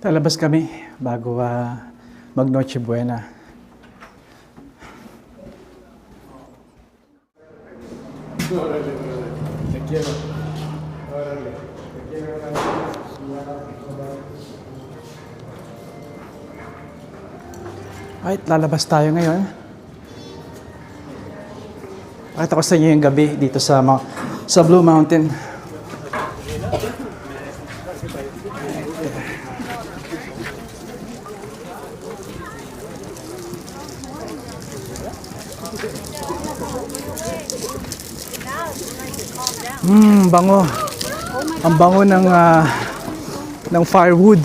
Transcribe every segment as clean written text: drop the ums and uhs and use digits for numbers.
Lalabas kami bago mag Noche Buena. Right, lalabas tayo ngayon. Pakita ko sa inyo yung gabi dito sa Blue Mountain. Bango. Ang bango ng firewood.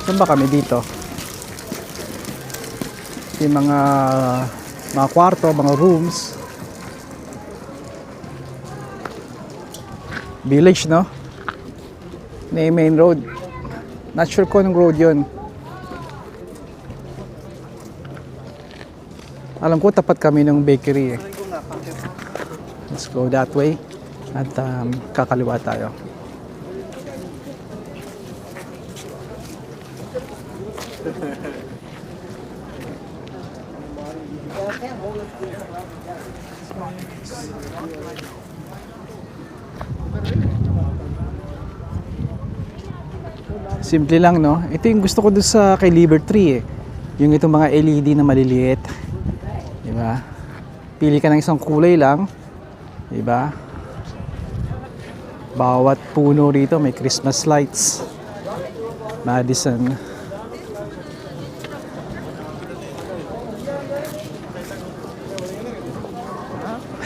Saan ba kami dito? Yung mga kwarto, mga rooms. Village, no? Main road. Not sure kung anong road yun. Alam ko tapat kami ng bakery eh. Let's go that way. At kakaliwa tayo. Simple lang, no? Ito yung gusto ko doon sa kay Liberty eh. Yung itong mga LED na maliliit. Diba? Pili ka ng isang kulay lang. Diba? Bawat puno rito may Christmas lights. Madison.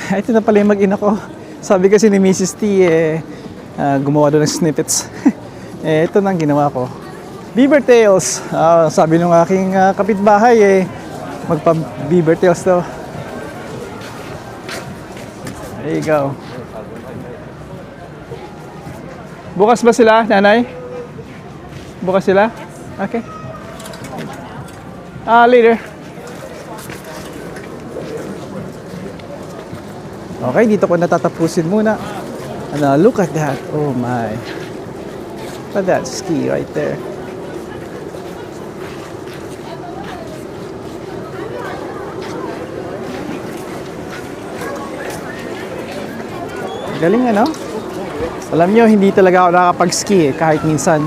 Ito na pala yung mag-ina ko. Sabi kasi ni Mrs. T gumawa doon ng snippets. Ito na ang ginawa ko. Beaver tails. Sabi nung aking kapitbahay magpa beaver tails daw. There you go. Bukas ba sila, nanay? Bukas sila? Okay. Later. Okay, dito ko natatapusin muna. And look at that. Oh my. Look at that ski right there. Galing ano? Alam nyo, hindi talaga ako nakapag-ski kahit minsan.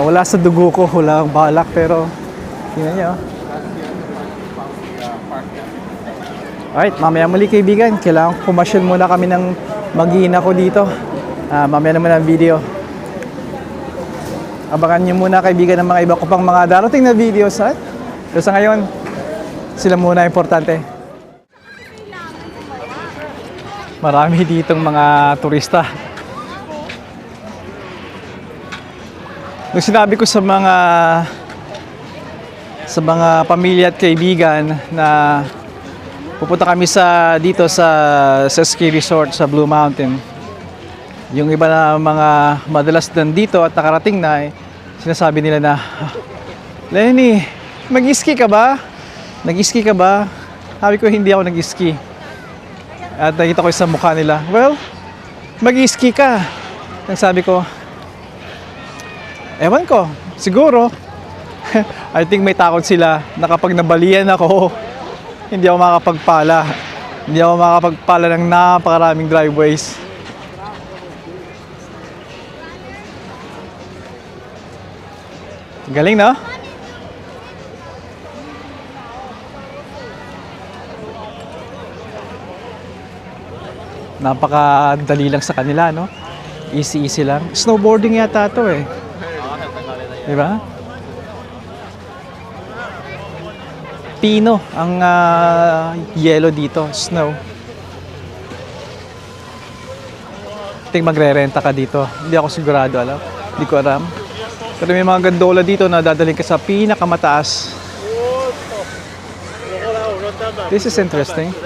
Wala sa dugo ko, wala akong balak, pero tingnan nyo. Alright, mamaya muli kaibigan. Kailangan pumasyal muna kami ng mag-iina ko dito. Mamaya naman ang video. Abangan nyo muna kaibigan ng mga iba ko pang mga darating na videos. Pero sa ngayon, sila muna importante. Marami ditong mga turista. Nung sinabi ko sa mga pamilya at kaibigan na pupunta kami dito sa ski resort sa Blue Mountain. Yung iba na mga madalas nandito at nakarating na sinasabi nila na, Lenny, mag-ski ka ba? Nag-ski ka ba? Sabi ko, hindi ako nag-ski. At nakita ko sa mukha nila, well, mag-ski ka. Sabi ko, ewan ko, siguro. I think may takot sila na kapag nabalian ako, hindi ako makakapagpala. Hindi ako makakapagpala ng napakaraming driveways. Galing, no? Napakadali lang sa kanila, no? Easy lang. Snowboarding yata ito eh. Diba? Pino ang yellow dito, snow. I think magre-renta ka dito. Hindi ako sigurado, alam. Hindi ko alam. Pero may mga gondola dito na dadaling ka sa pinakamataas. This is interesting.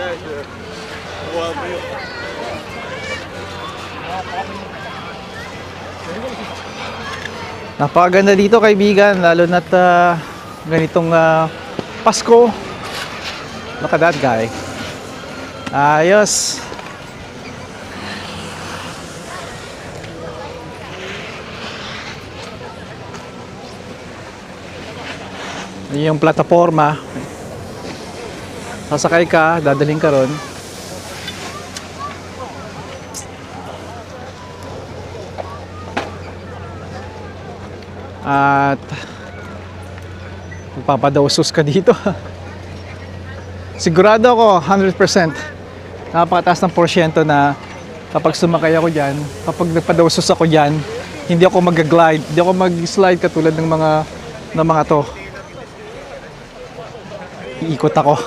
Napakaganda dito kaibigan, lalo na't ganitong Pasko. Look at that guy. Ayos. Yung plataforma. Sasakay ka, dadalhin ka ron. At magpapadausos ka dito. Sigurado ako 100% napakataas ng porsyento na kapag sumakay ako dyan, kapag nagpadausos ako dyan, hindi ako mag-glide, hindi ako mag-slide katulad ng mga to. Iikot ako.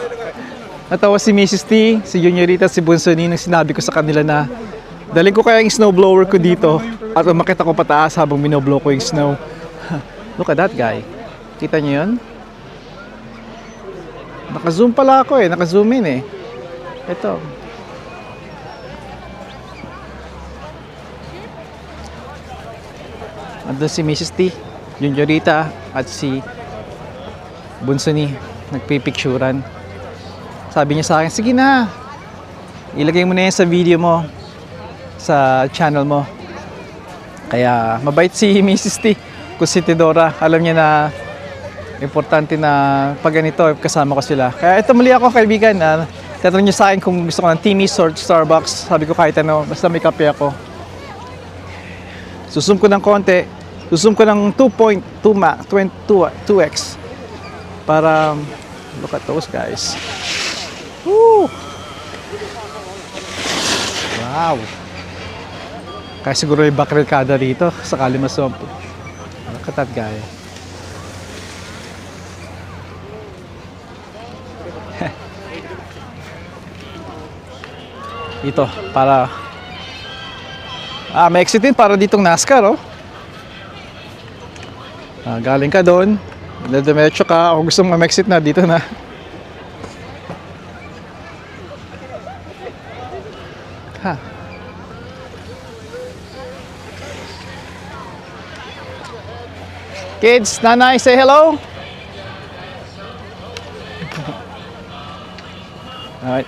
Natawa si Mrs. T, si Juniorita, si Bunsonin, nang sinabi ko sa kanila na dalhin ko kaya yung snowblower ko dito at umakit ako pataas habang binoblow ko yung snow. Look at that guy. Kita niyo yun? Naka-zoom pala ako eh. Naka-zoom in eh. Ito. Andun si Mrs. T, Juniorita, at si Bunsoni. Nagpipicturan. Sabi niya sa akin, sige na. Ilagay mo na yan sa video mo. Sa channel mo. Kaya mabait si Mrs. T. Kung si Tidora, alam niya na importante na pag ganito, kasama ko sila. Kaya ito muli ako kaibigan. Tatanong niyo sa akin kung gusto ko ng Timmy's or Starbucks. Sabi ko kahit ano, basta may kape ako. Susum ko ng konti. Susum ko ng 2x. Para, look at those guys. Woo! Wow! Kaya siguro yung bakrelkada rito, sakali masumpo. Look at that guy. Ito, para may exit din para ditong NASCAR, oh. Galing ka doon, diretso ka, kung gusto mo ma-exit na, dito na. Ha. Kids, nanay, say hello. Alright.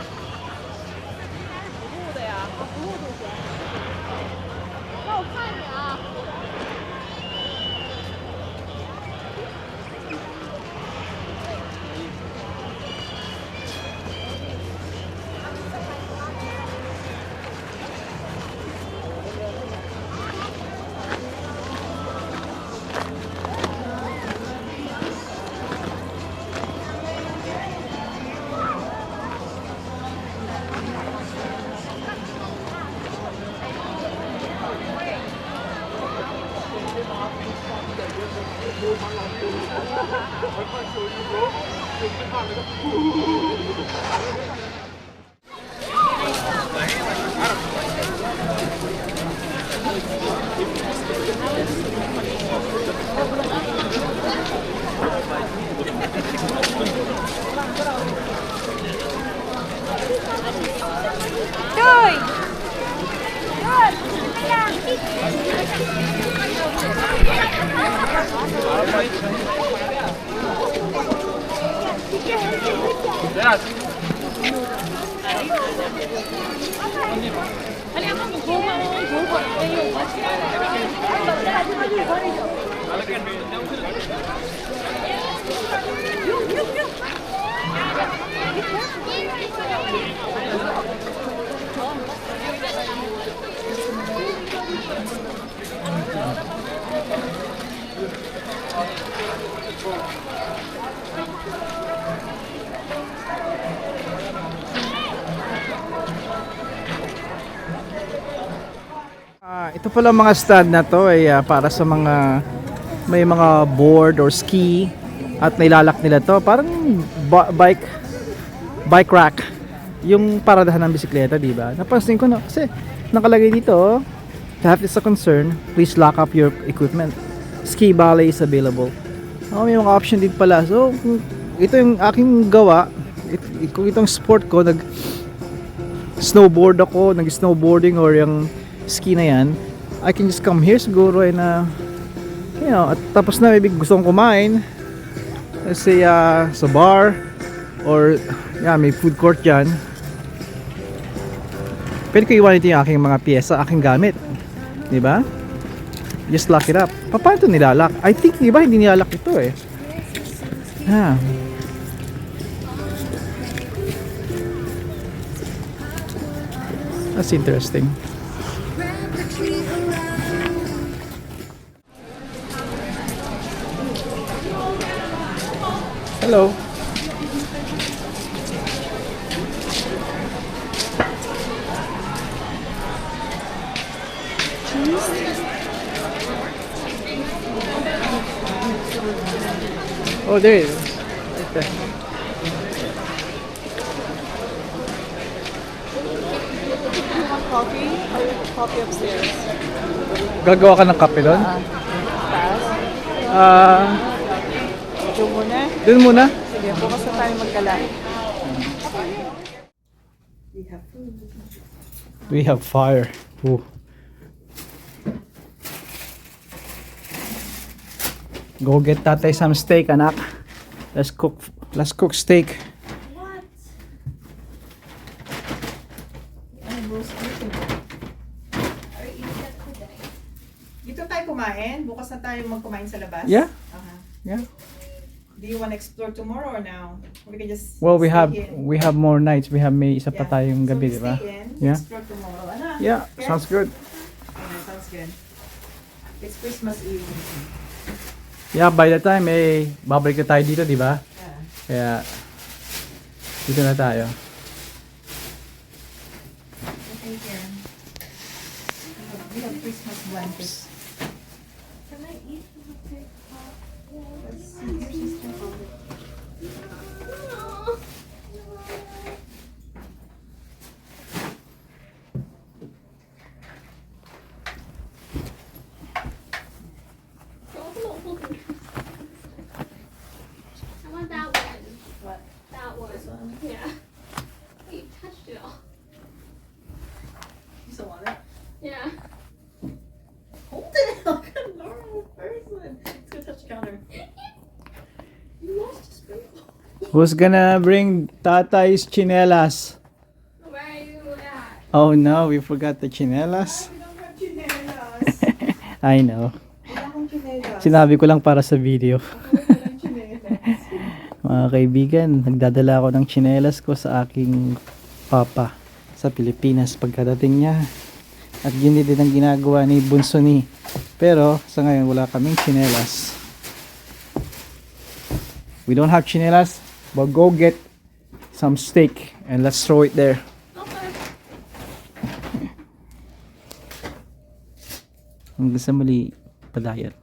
Ito pala mga stand na to ay para sa mga may mga board or ski at nailalak nila to. Parang bike rack. Yung paradahan ng bisikleta, di ba? Napansin ko na kasi nakalagay dito, if it's a concern, please lock up your equipment. Ski ballet is available. May mga option din pala. So, ito yung aking gawa. Kung itong sport ko, snowboard ako, nag-snowboarding or yung ski na yan, I can just come here siguro and you know, at tapos na maybe gusto kong kumain, let's say sa bar or may food court dyan, pwede ko iwan ito yung aking mga pyesa, aking gamit, di ba? Just lock it up. Paano ito nilalak? I think, di ba, hindi nilalak ito eh. Ah. That's interesting. Hello. Oh, there it is. Right there. Coffee or coffee upstairs? Gagawa ka ng kape doon? Taas? Doon muna? Doon muna. Sige, bukas na tayo magkala. We have food. We have fire. Ooh. Go get tatay some steak, anak. Let's cook steak. What? Ano, roast chicken? Dito tayo kumain? Bukas na tayo magkumain sa labas? Yeah. Uh-huh. Yeah. Do you want to explore tomorrow or now? Or we can just Well, we stay have in? more nights. We have may isa pa Yeah. tayong So gabi, we di ba? stay in, Yeah. explore tomorrow. Ano? Yeah, Okay? sounds good. Okay, sounds good. It's Christmas Eve. Yeah, by the time babalik na tayo dito, di ba? Yeah. Kaya dito na tayo. Okay, here. We have Christmas blankets. Can I eat the pig pop? Let's see. Here's Sister Holly. I want that one. What? That one. This one? Yeah. You touched it all. You still want it? Yeah. Hold it like a normal person. Let's go touch the counter. You lost a sprinkle. Who's gonna bring tatay's chinelas? Where are you at? Oh no, we forgot the chinelas. We don't have chinelas. I know. Wala akong chinelas. Sinabi ko lang para sa video. Walang chinelas. Mga kaibigan, nagdadala ako ng chinelas ko sa aking papa sa Pilipinas pagkadating niya. At yun din ang ginagawa ni Bunso ni. Pero sa ngayon wala kaming chinelas. We don't have chinelas, but go get some steak and let's throw it there. Okay. Hanggang sa muli, padayat.